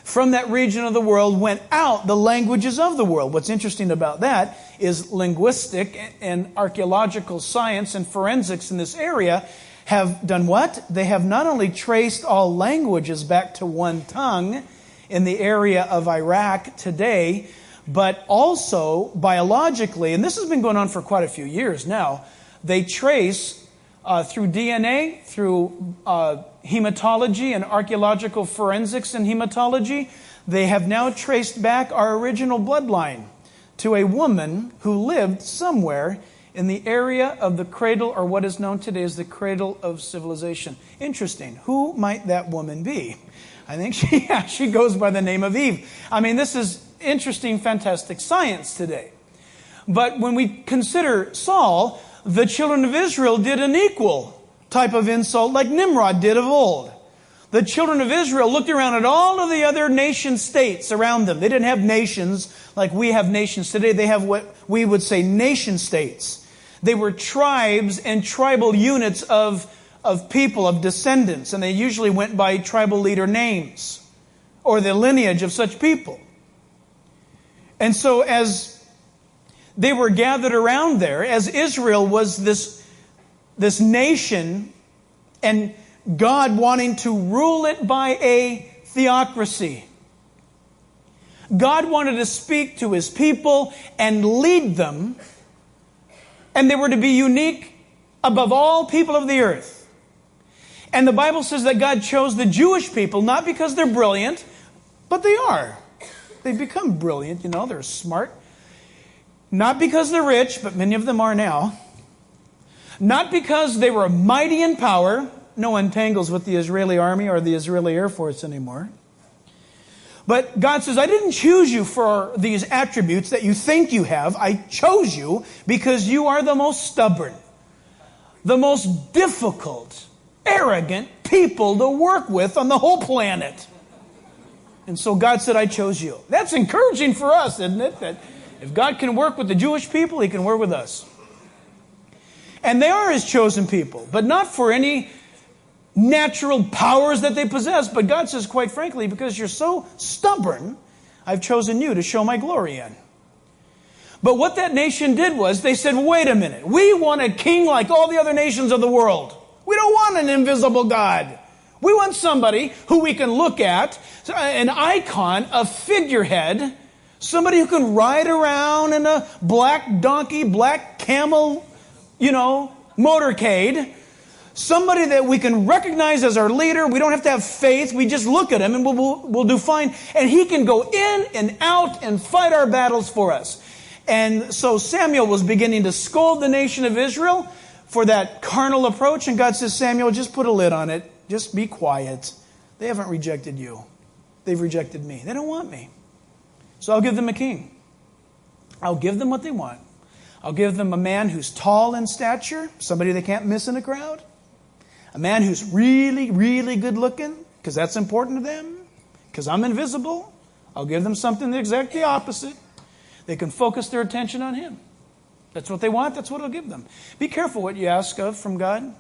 from that region of the world went out the languages of the world. What's interesting about that is linguistic and archaeological science and forensics in this area have done what? They have not only traced all languages back to one tongue in the area of Iraq today, but also biologically, and this has been going on for quite a few years now, they trace through DNA, through hematology and archaeological forensics and hematology, they have now traced back our original bloodline to a woman who lived somewhere in the area of the cradle, or what is known today as the cradle of civilization. Interesting. Who might that woman be? I think she goes by the name of Eve. I mean, this is interesting, fantastic science today. But when we consider Saul, the children of Israel did an equal type of insult like Nimrod did of old. The children of Israel looked around at all of the other nation states around them. They didn't have nations like we have nations today. They have what we would say nation states. They were tribes and tribal units of people, of descendants, and they usually went by tribal leader names or the lineage of such people. And so as they were gathered around there, as Israel was this nation, and God wanting to rule it by a theocracy. God wanted to speak to His people and lead them, and they were to be unique above all people of the earth. And the Bible says that God chose the Jewish people, not because they're brilliant, but they are. They've become brilliant, they're smart. Not because they're rich, but many of them are now. Not because they were mighty in power. No one tangles with the Israeli army or the Israeli Air Force anymore. But God says, I didn't choose you for these attributes that you think you have. I chose you because you are the most stubborn, the most difficult, arrogant people to work with on the whole planet. And so God said, I chose you. That's encouraging for us, isn't it? That if God can work with the Jewish people, He can work with us. And they are His chosen people, but not for any natural powers that they possess. But God says, quite frankly, because you're so stubborn, I've chosen you to show my glory in. But what that nation did was, they said, wait a minute, we want a king like all the other nations of the world. We don't want an invisible God. We want somebody who we can look at, an icon, a figurehead, somebody who can ride around in a black donkey, black camel, motorcade. Somebody that we can recognize as our leader. We don't have to have faith. We just look at him and we'll do fine. And he can go in and out and fight our battles for us. And so Samuel was beginning to scold the nation of Israel for that carnal approach. And God says, Samuel, just put a lid on it. Just be quiet. They haven't rejected you. They've rejected me. They don't want me. So I'll give them a king. I'll give them what they want. I'll give them a man who's tall in stature, somebody they can't miss in a crowd. A man who's really, really good looking, because that's important to them, because I'm invisible. I'll give them something the exact opposite. They can focus their attention on Him. That's what they want. That's what I'll give them. Be careful what you ask of from God.